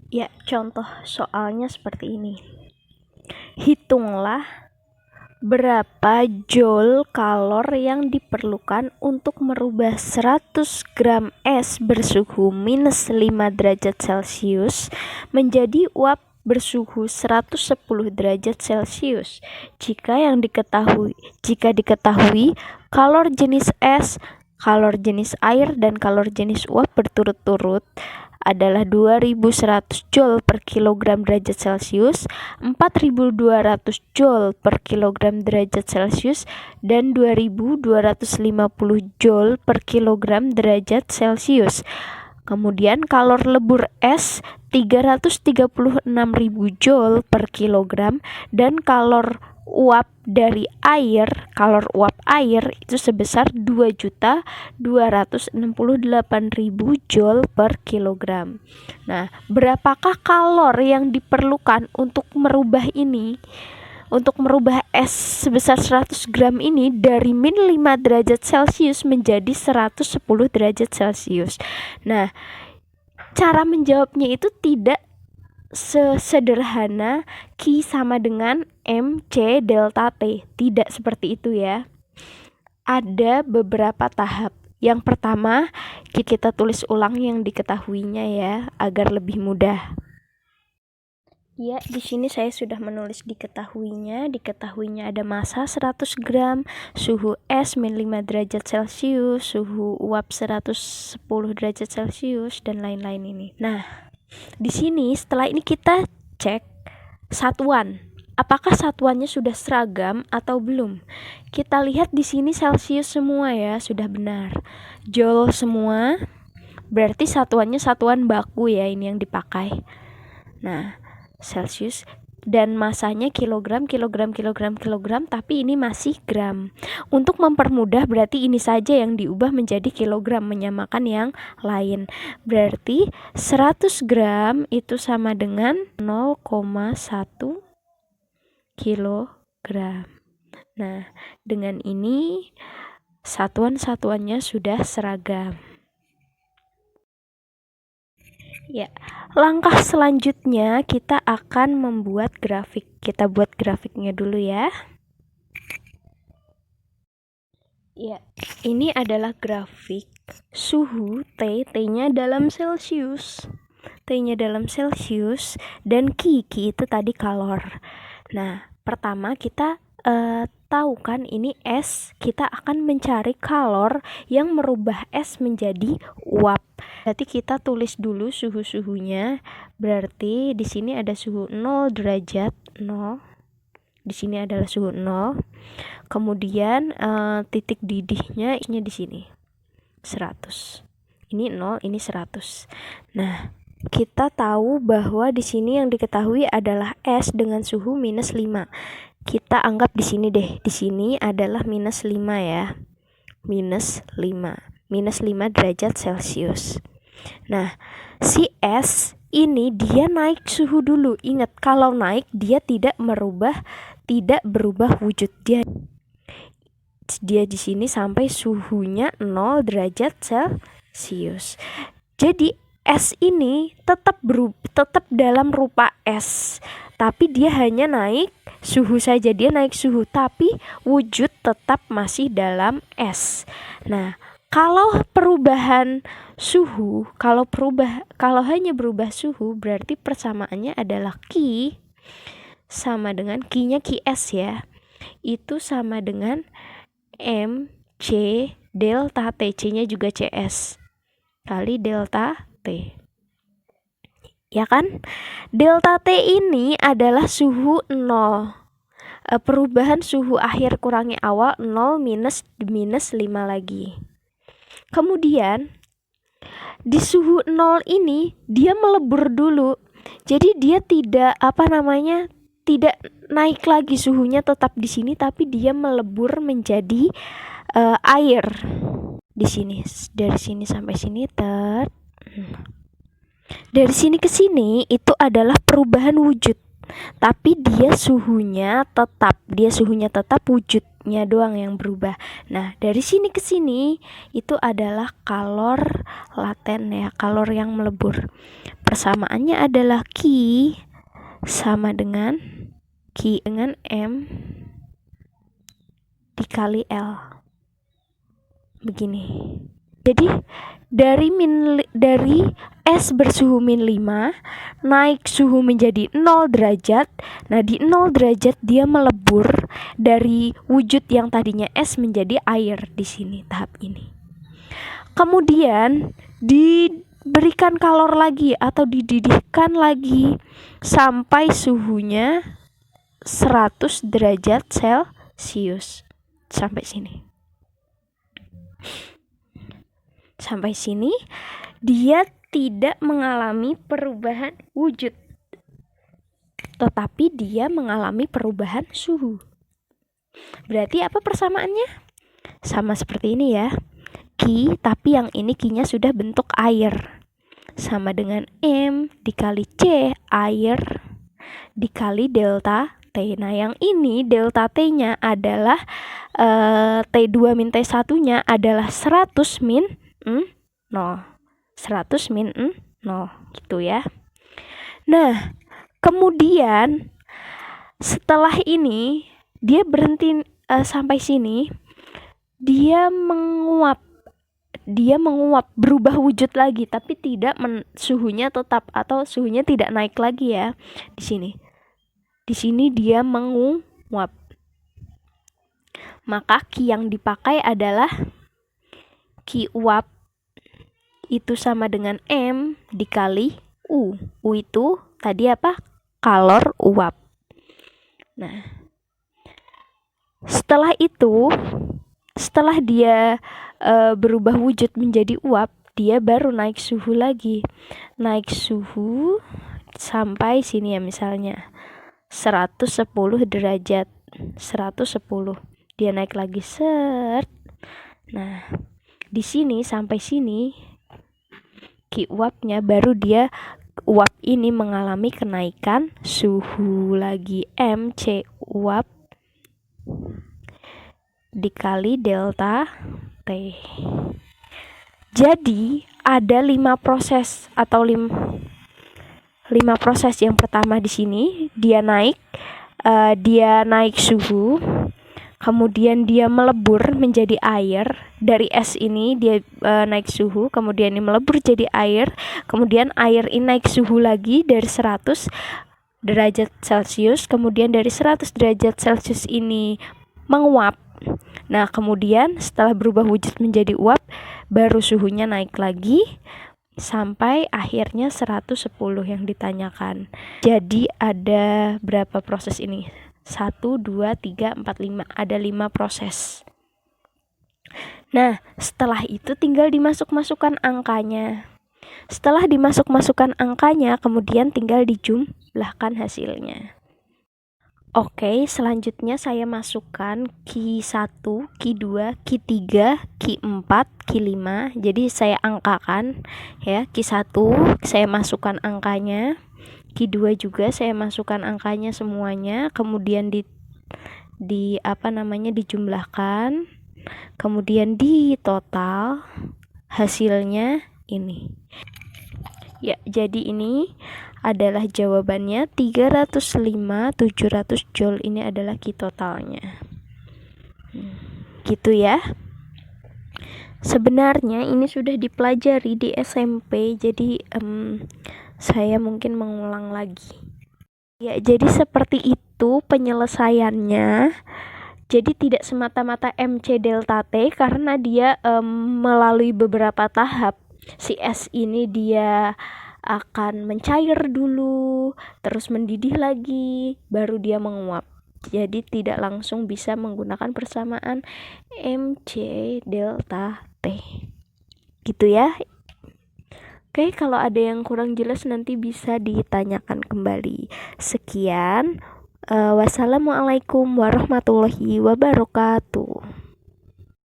Ya, contoh soalnya seperti ini. Hitunglah berapa joule kalor yang diperlukan untuk merubah 100 gram es bersuhu minus 5 derajat Celcius menjadi uap bersuhu 110 derajat Celcius. Jika diketahui kalor jenis es, kalor jenis air, dan kalor jenis uap berturut-turut adalah 2100 joule per kilogram derajat Celcius, 4200 joule per kilogram derajat Celcius, dan 2250 joule per kilogram derajat Celcius. Kemudian kalor lebur es 336.000 joule per kilogram, dan kalor uap air itu sebesar 2.268.000 joule per kilogram. Nah, berapakah kalor yang diperlukan untuk merubah ini? Untuk merubah es sebesar 100 gram ini dari min 5 derajat Celcius menjadi 110 derajat Celcius. Nah, cara menjawabnya itu tidak sesederhana Q sama dengan MC delta T. Tidak seperti itu ya. Ada beberapa tahap. Yang pertama, kita tulis ulang yang diketahuinya ya, agar lebih mudah. Ya, di sini saya sudah menulis diketahuinya. Diketahuinya ada massa 100 gram, suhu es min 5 derajat Celcius, suhu uap 110 derajat Celcius, dan lain-lain ini. Nah, di sini setelah ini kita cek satuan. Apakah satuannya sudah seragam atau belum? Kita lihat di sini Celcius semua ya, sudah benar. Joule semua, berarti satuannya satuan baku ya, ini yang dipakai. Nah, Celcius, dan masanya kilogram, tapi ini masih gram. Untuk mempermudah berarti ini saja yang diubah menjadi kilogram, menyamakan yang lain. Berarti 100 gram itu sama dengan 0,1 kilogram. Nah, dengan ini satuan-satuannya sudah seragam. Ya, langkah selanjutnya kita akan membuat grafik. Kita buat grafiknya dulu ya. Ya, ini adalah grafik suhu T-nya dalam Celcius. T-nya dalam Celcius, dan Q itu tadi kalor. Nah, pertama kita tahu kan ini es, kita akan mencari kalor yang merubah es menjadi uap. Berarti kita tulis dulu suhu-suhunya. Berarti di sini ada suhu 0 derajat 0. Di sini adalah suhu 0. Kemudian titik didihnya di sini 100. Ini 0, ini 100. Nah, kita tahu bahwa di sini yang diketahui adalah es dengan suhu minus 5. Kita anggap di sini deh. Di sini adalah minus 5 ya. Minus 5 derajat Celcius. Nah, si es ini dia naik suhu dulu. Ingat, kalau naik dia tidak berubah wujud. Dia di sini sampai suhunya 0 derajat Celcius. Jadi es ini tetap dalam rupa es, tapi dia hanya naik suhu saja. Dia naik suhu, tapi wujud tetap masih dalam es. Nah, kalau perubahan suhu, kalau hanya berubah suhu, berarti persamaannya adalah Q sama dengan Q-nya Qs ya. Itu sama dengan MC delta T, C-nya juga CS, kali delta T. Ya kan? Delta T ini adalah suhu 0. Perubahan suhu akhir kurangi awal 0 minus 5 lagi. Kemudian di suhu 0 ini dia melebur dulu. Jadi dia tidak tidak naik lagi suhunya, tetap di sini, tapi dia melebur menjadi air. Di sini, dari sini sampai sini dari sini ke sini itu adalah perubahan wujud, tapi dia suhunya tetap, wujudnya doang yang berubah. Nah, dari sini ke sini itu adalah kalor laten ya, kalor yang melebur. Persamaannya adalah Q sama dengan M dikali L. Begini. Jadi dari S bersuhu min 5 naik suhu menjadi 0 derajat. Nah, di 0 derajat dia melebur dari wujud yang tadinya es menjadi air di sini tahap ini. Kemudian diberikan kalor lagi atau dididihkan lagi sampai suhunya 100 derajat Celcius. Sampai sini dia tidak mengalami perubahan wujud, tetapi dia mengalami perubahan suhu. Berarti apa persamaannya? Sama seperti ini ya. Q, tapi yang ini Q-nya sudah bentuk air. Sama dengan M dikali C, air, dikali delta T. Nah, yang ini delta T-nya adalah T2 min T1-nya adalah 100 min 0. 100 min 0 gitu ya. Nah, kemudian setelah ini dia berhenti sampai sini, dia menguap berubah wujud lagi, tapi tidak suhunya tetap atau suhunya tidak naik lagi ya. Di sini dia menguap. Maka Q yang dipakai adalah Q uap, itu sama dengan M dikali U. U itu tadi apa? Kalor uap. Nah, setelah dia berubah wujud menjadi uap, dia baru naik suhu lagi. Naik suhu sampai sini ya, misalnya 110 derajat. 110. Dia naik lagi set. Nah, di sini sampai sini Q uapnya baru dia uap ini mengalami kenaikan suhu lagi, MC uap dikali delta T. Jadi ada 5 proses atau 5 proses. Yang pertama di sini dia naik suhu, kemudian dia melebur menjadi air. Dari es ini dia naik suhu, kemudian ini melebur jadi air, kemudian air ini naik suhu lagi dari 100 derajat Celcius, kemudian dari 100 derajat Celcius ini menguap. Nah, kemudian setelah berubah wujud menjadi uap, baru suhunya naik lagi sampai akhirnya 110 yang ditanyakan. Jadi ada berapa proses ini? 1, 2, 3, 4, 5. Ada 5 proses. Nah, setelah itu tinggal dimasukkan angkanya. Setelah dimasukkan angkanya, kemudian tinggal dijumlahkan hasilnya. Oke, selanjutnya saya masukkan Q1, Q2, Q3, Q4, Q5. Jadi saya angkakan ya. Q1 saya masukkan angkanya. Q2 juga saya masukkan angkanya semuanya, kemudian dijumlahkan, kemudian di total hasilnya ini. Ya, jadi ini adalah jawabannya 305.700 Joule. Ini adalah Q totalnya. Gitu ya. Sebenarnya ini sudah dipelajari di SMP, jadi saya mungkin mengulang lagi. Ya, jadi seperti itu penyelesaiannya. Jadi tidak semata-mata MC delta T, karena dia melalui beberapa tahap. Si S ini dia akan mencair dulu, terus mendidih lagi, baru dia menguap. Jadi tidak langsung bisa menggunakan persamaan MC delta T. Gitu ya. Oke, kalau ada yang kurang jelas nanti bisa ditanyakan kembali. Sekian. Wassalamualaikum warahmatullahi wabarakatuh.